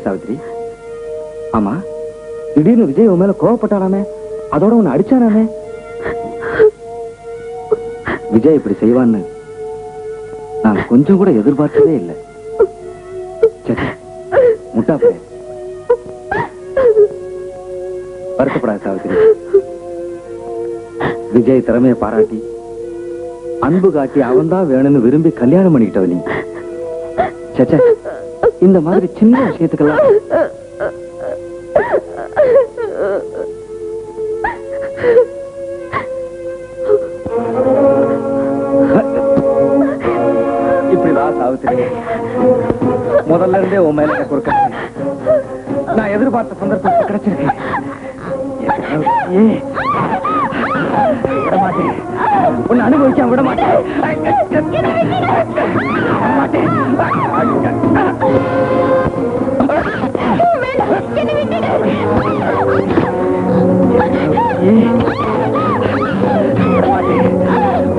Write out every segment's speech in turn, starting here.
சாவித்ரி. ஆமா, திடீர்னு விஜய் உன் மேல கோவப்பட்டாராமே, அதோட உன்னை அடிச்சானாமே. விஜய் இப்படி செய்வான்னு நான் கொஞ்சம் கூட எதிர்பார்க்கவே இல்லை. முட்டா போய் வருத்தப்படாது சாவித்ரி. விஜய் திறமையை பாராட்டி அன்பு காட்டி அவன் தான் வேணும்னு விரும்பி கல்யாணம் பண்ணிக்கிட்டவ நீ. சச்சா, இந்த மாதிரி சின்ன விஷயத்துக்கெல்லாம் இப்படிதான் சாவித்ரி. முதல்ல இருந்தே உன் மேல எனக்கு ஒரு கஷ்டம். நான் எதிர்பார்த்த சந்தர்ப்பம் கிடைச்சிருக்கேன். விட மாட்டேன், உன்னை அனுபவிக்க விட மாட்டேன்.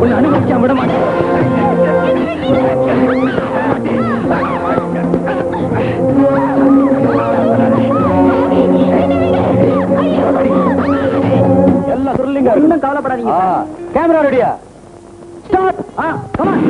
உன்னை அனுபவிக்க விட மாட்டேன். எல்லாம் சொல்லுங்க, இன்னும் கவலைப்படாதீங்க. கேமரா ரெடியா? Start. Come on.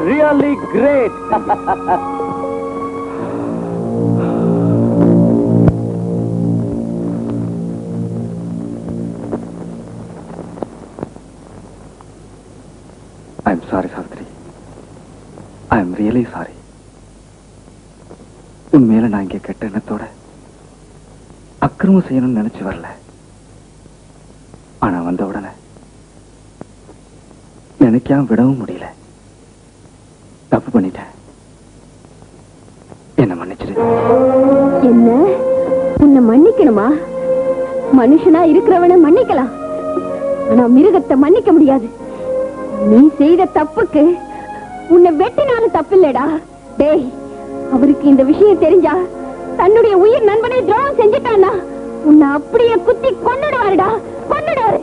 Really great. I'm sorry, Savitri. I'm really sorry. உண்மையில நான் இங்க கெட்ட எண்ணத்தோட அக்கிரமம் செய்யணும்னு நினைச்சு வரல. ஆனா வந்த உடனே நினைக்காம விடவும் முடியல. தப்பு பண்ணிட்டேன். என்ன மன்னிச்சிடு. என்ன உன்னை மன்னிக்கணுமா? மனுஷனா இருக்கிறவனை மன்னிக்கலாம், ஆனா மிருகத்தை மன்னிக்க முடியாது. நீ செய்த தப்புக்கு உன்னை வெட்டினாலும் தப்பு இல்லடா. டேய், அவருக்கு இந்த விஷயம் தெரிஞ்சா தன்னுடைய உயிர் நண்பனை துரோகம் செஞ்சுட்டானா உன்னை அப்படியே குத்தி கொன்னுடுவாருடா, கொன்னுடுவாரு.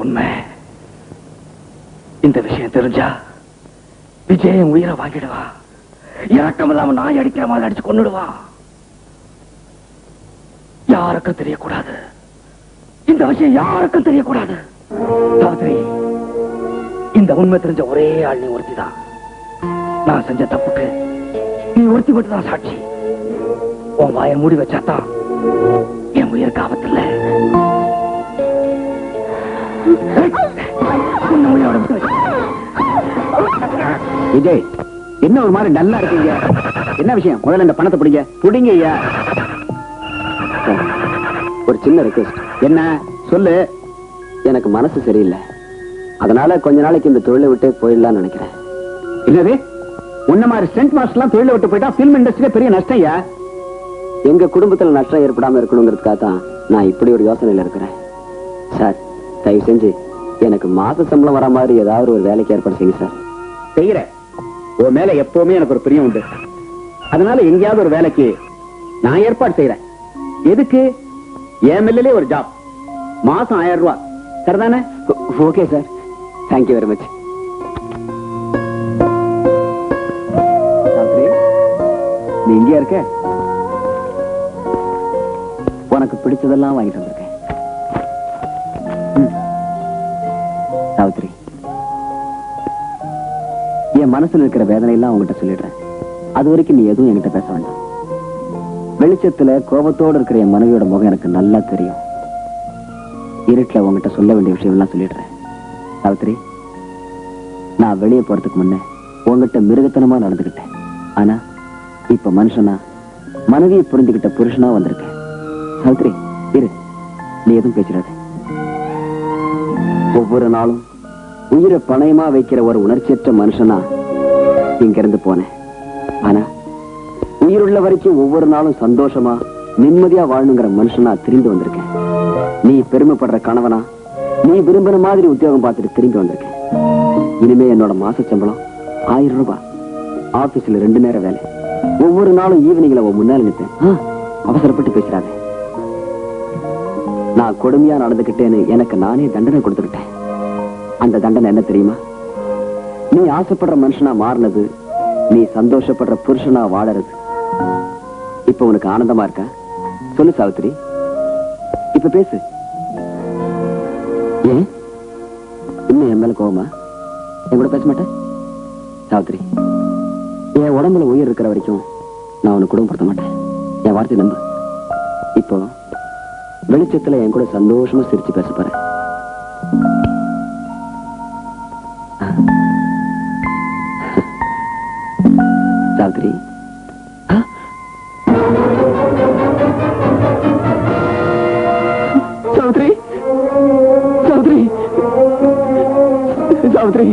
உண்மை. இந்த விஷயம் தெரிஞ்சா விஜயன் உயிரை வாங்கிடுவா. இறக்கம் இல்லாம நாய் அடிக்கிற மாதிரி அடிச்சு கொன்னுடுவா. யாருக்கும் தெரியக்கூடாது. இந்த விஷயம் யாருக்கும் தெரியக்கூடாது. சாவித்ரி, இந்த உண்மை தெரிஞ்ச ஒரே ஆள் நீ ஒருத்திதான். நான் செஞ்ச தப்புக்கு நீ ஒருத்தி மட்டும் தான் சாட்சி. உன் வாயை மூடி வச்சாதான் என் உயிருக்கு ஆபத்தில்லை. விஜய், என்ன ஒரு மாதிரி நல்லா இருக்கீங்க? என்ன விஷயம்? முதல்ல இந்த பணத்தை பிடிங்க. பிடிங்க ஐயா. ஒரு சின்ன ரிக்வெஸ்ட். என்ன சொல்லு? எனக்கு மனசு சரியில்லை, அதனால கொஞ்ச நாளைக்கு இந்த தொழிலை விட்டு போயிடலாம்னு நினைக்கிறேன். என்னது? உன்ன மாதிரி ஸ்டண்ட் மாஸ்டர்லாம் தொழிலை விட்டு போயிட்டா பிலிம் இண்டஸ்ட்ரியில பெரிய நஷ்டம் ஐயா. எங்க குடும்பத்துல நஷ்டம் ஏற்படாம இருக்கணுங்கிறதுக்காக தான் நான் இப்படி ஒரு யோசனையில இருக்கிறேன். சார், தயவு செஞ்சு எனக்கு மாச சம்பளம் வர மாதிரி ஏதாவது ஒரு வேலைக்கு ஏற்பாடு செய்யுங்க சார். செய்யறேன். உன் மேல எப்பவுமே எனக்கு ஒரு பிரியம் உண்டு. அதனால எங்கேயாவது ஒரு வேலைக்கு நான் ஏற்பாடு செய்யறேன். எதுக்கு? என் மேலே ஒரு ஜாப், மாசம் 1000 ரூபாய். சரிதானே? Okay sir, thank you very much. நீ இங்கே இருக்க, உனக்கு பிடிச்சதெல்லாம் வாங்கிட்டு வந்திருக்கேன். சாவித்ரி, என் மனசுல இருக்கிற வேதனையெல்லாம் உங்ககிட்ட சொல்லிடுறேன். அது வரைக்கும் நீ எதுவும் என்கிட்ட பேச வேண்டாம். வெளிச்சத்துல கோபத்தோடு இருக்கிற என் மனைவியோட முகம் எனக்கு நல்லா தெரியும். இருட்டுல உங்ககிட்ட சொல்ல வேண்டிய விஷயம் எல்லாம் சொல்லிடுறேன். சாவித்ரி, நான் வெளியே போறதுக்கு முன்ன உங்ககிட்ட மிருகத்தனமா நடந்துகிட்டேன். ஆனா இப்ப மனுஷனா, மனைவியை புரிஞ்சுக்கிட்ட புருஷனா வந்திருக்கேன். சாவித்ரி, இரு, நீ எதுவும் பேசுறாது. ஒவ்வொரு நாளும் உயிரை பணயமா வைக்கிற ஒரு உணர்ச்சியற்ற மனுஷனா இங்க இருந்து போனேன். ஆனா உயிருள்ள வரைக்கும் ஒவ்வொரு நாளும் சந்தோஷமா நிம்மதியா வாழணுங்கிற மனுஷனா திரும்பி வந்திருக்கேன். நீ பெருமைப்படுற கணவனா, நீ விரும்பின மாதிரி உத்தியோகம் பார்த்துட்டு திரும்பி வந்திருக்கேன். இனிமே என்னோட மாச சம்பளம் 1000 ரூபாய். ஆபீஸ்ல 2 நேரம் வேலை. ஒவ்வொரு நாளும் ஈவினிங்ல முன்னால நிற்பேன். அவசரப்பட்டு பேசுறாங்க. நான் கொடுமையா நடந்துகிட்டேன்னு எனக்கு நானே தண்டனை கொடுத்துக்கிட்டேன். அந்த தண்டனை என்ன தெரியுமா? நீ ஆசைப்படுற மனுஷனா மாறினது, நீ சந்தோஷப்படுற புருஷனா வாழறது. இப்ப உனக்கு ஆனந்தமா இருக்கா? சொல்லு சாவித்ரி, இப்ப பேசு. ஏன் இன்னும் என் மேல கோவமா? என் கூட பேச மாட்டேன்? சாவித்ரி, என் உடம்புல உயிர் இருக்கிற வரைக்கும் நான் உனக்கு குடும்பப்படுத்த மாட்டேன். என் வார்த்தை நம்பு. இப்போ வெளிச்சத்துல என் கூட சந்தோஷமா சிரிச்சு பேச போறேன். சாவித்ரி, சாவித்ரி, சாவித்ரி, சாவித்ரி.